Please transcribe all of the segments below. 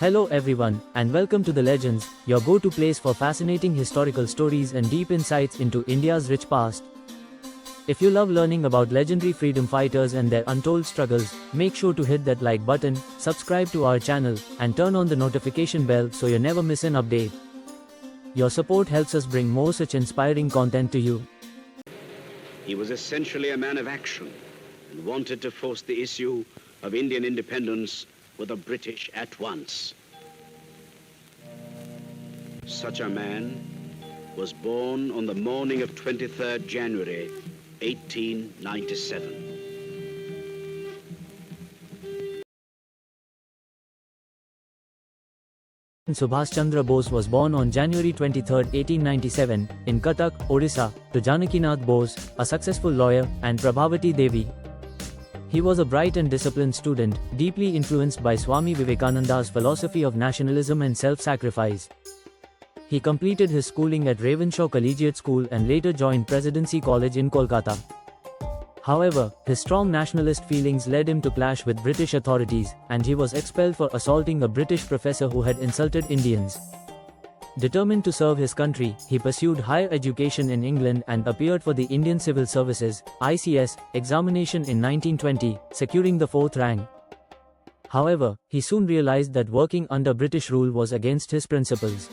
Hello everyone, and welcome to The Legends, your go-to place for fascinating historical stories and deep insights into India's rich past. If you love learning about legendary freedom fighters and their untold struggles, make sure to hit that like button, subscribe to our channel, and turn on the notification bell so you never miss an update. Your support helps us bring more such inspiring content to you. He was essentially a man of action and wanted to force the issue of Indian independence with the British at once. Such a man was born on the morning of 23rd January, 1897. Subhas Chandra Bose was born on January 23, 1897, in Cuttack, Odisha, to Janakinath Bose, a successful lawyer, and Prabhavati Devi. He was a bright and disciplined student, deeply influenced by Swami Vivekananda's philosophy of nationalism and self-sacrifice. He completed his schooling at Ravenshaw Collegiate School and later joined Presidency College in Kolkata. However, his strong nationalist feelings led him to clash with British authorities, and he was expelled for assaulting a British professor who had insulted Indians. Determined to serve his country, he pursued higher education in England and appeared for the Indian Civil Services (ICS) examination in 1920, securing the 4th rank. However, he soon realized that working under British rule was against his principles.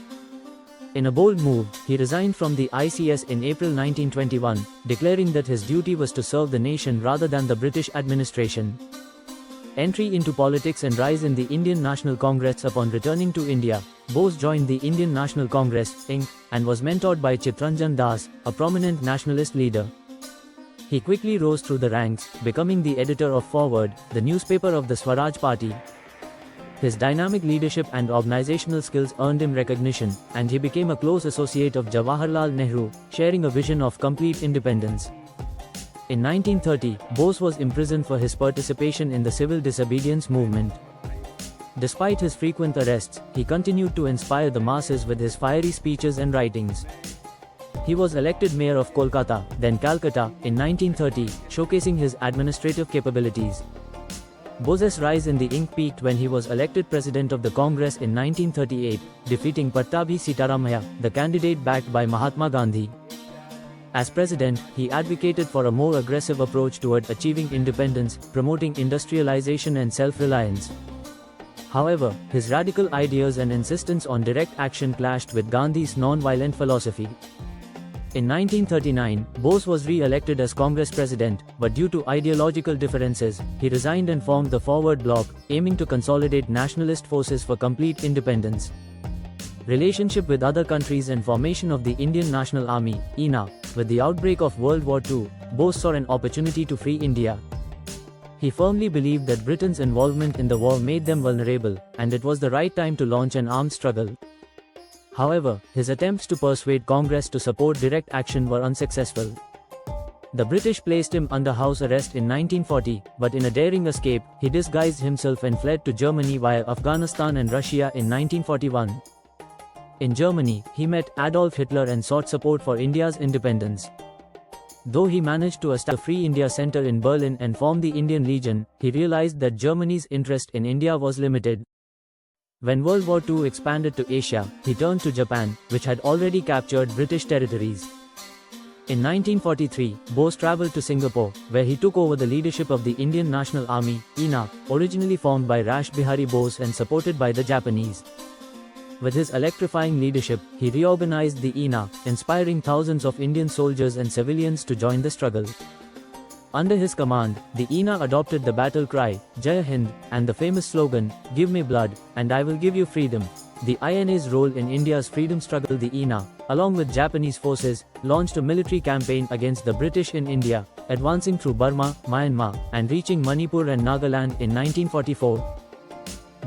In a bold move, he resigned from the ICS in April 1921, declaring that his duty was to serve the nation rather than the British administration. Entry into politics and rise in the Indian National Congress. Upon returning to India, Bose joined the Indian National Congress, Inc., and was mentored by Chittaranjan Das, a prominent nationalist leader. He quickly rose through the ranks, becoming the editor of Forward, the newspaper of the Swaraj Party. His dynamic leadership and organizational skills earned him recognition, and he became a close associate of Jawaharlal Nehru, sharing a vision of complete independence. In 1930, Bose was imprisoned for his participation in the civil disobedience movement. Despite his frequent arrests, he continued to inspire the masses with his fiery speeches and writings. He was elected mayor of Kolkata, then Calcutta, in 1930, showcasing his administrative capabilities. Bose's rise in the ink peaked when he was elected president of the Congress in 1938, defeating Pattabhi Sitaramaiah, the candidate backed by Mahatma Gandhi. As president, he advocated for a more aggressive approach toward achieving independence, promoting industrialization and self-reliance. However, his radical ideas and insistence on direct action clashed with Gandhi's non-violent philosophy. In 1939, Bose was re-elected as Congress president, but due to ideological differences, he resigned and formed the Forward Bloc, aiming to consolidate nationalist forces for complete independence. Relationship with other countries and formation of the Indian National Army, INA. With the outbreak of World War II, Bose saw an opportunity to free India. He firmly believed that Britain's involvement in the war made them vulnerable, and it was the right time to launch an armed struggle. However, his attempts to persuade Congress to support direct action were unsuccessful. The British placed him under house arrest in 1940, but in a daring escape, he disguised himself and fled to Germany via Afghanistan and Russia in 1941. In Germany, he met Adolf Hitler and sought support for India's independence. Though he managed to establish the Free India Center in Berlin and form the Indian Legion, he realized that Germany's interest in India was limited. When World War II expanded to Asia, he turned to Japan, which had already captured British territories. In 1943, Bose traveled to Singapore, where he took over the leadership of the Indian National Army, INA, originally formed by Rash Bihari Bose and supported by the Japanese. With his electrifying leadership, he reorganized the INA, inspiring thousands of Indian soldiers and civilians to join the struggle. Under his command, the INA adopted the battle cry, Jai Hind, and the famous slogan, Give me blood, and I will give you freedom. The INA's role in India's freedom struggle. The INA, along with Japanese forces, launched a military campaign against the British in India, advancing through Burma, Myanmar, and reaching Manipur and Nagaland in 1944.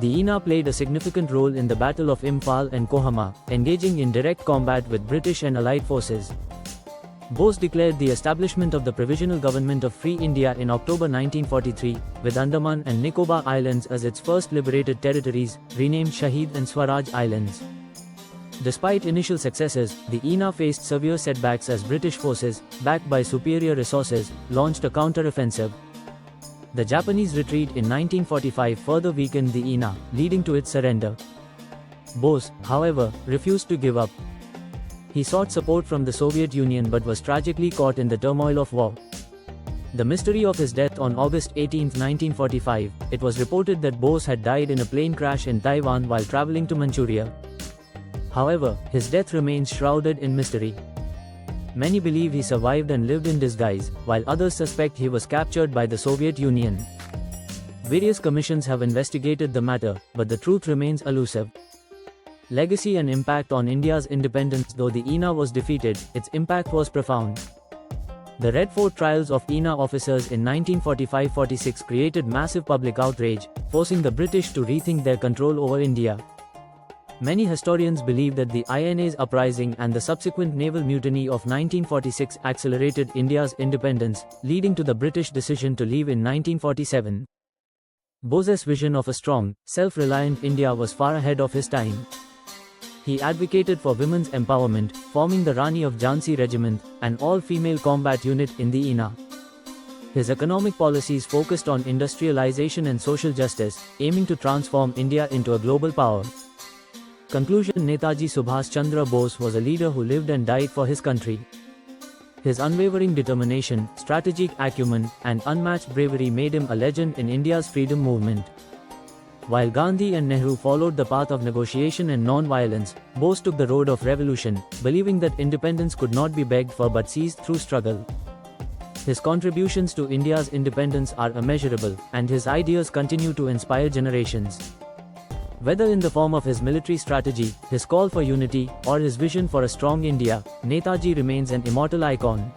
The INA played a significant role in the Battle of Imphal and Kohima, engaging in direct combat with British and Allied forces. Bose declared the establishment of the Provisional Government of Free India in October 1943, with Andaman and Nicobar Islands as its first liberated territories, renamed Shahid and Swaraj Islands. Despite initial successes, the INA faced severe setbacks as British forces, backed by superior resources, launched a counter-offensive. The Japanese retreat in 1945 further weakened the INA, leading to its surrender. Bose, however, refused to give up. He sought support from the Soviet Union but was tragically caught in the turmoil of war. The mystery of his death on August 18, 1945, it was reported that Bose had died in a plane crash in Taiwan while traveling to Manchuria. However, his death remains shrouded in mystery. Many believe he survived and lived in disguise, while others suspect he was captured by the Soviet Union. Various commissions have investigated the matter, but the truth remains elusive. Legacy and impact on India's independence. Though the INA was defeated, its impact was profound. The Red Fort trials of INA officers in 1945-46 created massive public outrage, forcing the British to rethink their control over India. Many historians believe that the INA's uprising and the subsequent naval mutiny of 1946 accelerated India's independence, leading to the British decision to leave in 1947. Bose's vision of a strong, self-reliant India was far ahead of his time. He advocated for women's empowerment, forming the Rani of Jhansi Regiment, an all-female combat unit in the INA. His economic policies focused on industrialization and social justice, aiming to transform India into a global power. Conclusion: Netaji Subhas Chandra Bose was a leader who lived and died for his country. His unwavering determination, strategic acumen, and unmatched bravery made him a legend in India's freedom movement. While Gandhi and Nehru followed the path of negotiation and non-violence, Bose took the road of revolution, believing that independence could not be begged for but seized through struggle. His contributions to India's independence are immeasurable, and his ideas continue to inspire generations. Whether in the form of his military strategy, his call for unity, or his vision for a strong India, Netaji remains an immortal icon.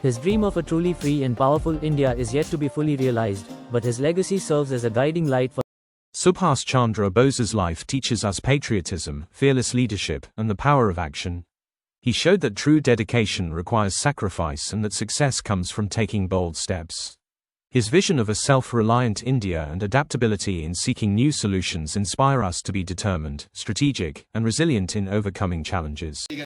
His dream of a truly free and powerful India is yet to be fully realized, but his legacy serves as a guiding light for Subhas Chandra Bose's life teaches us patriotism, fearless leadership, and the power of action. He showed that true dedication requires sacrifice and that success comes from taking bold steps. His vision of a self-reliant India and adaptability in seeking new solutions inspire us to be determined, strategic, and resilient in overcoming challenges.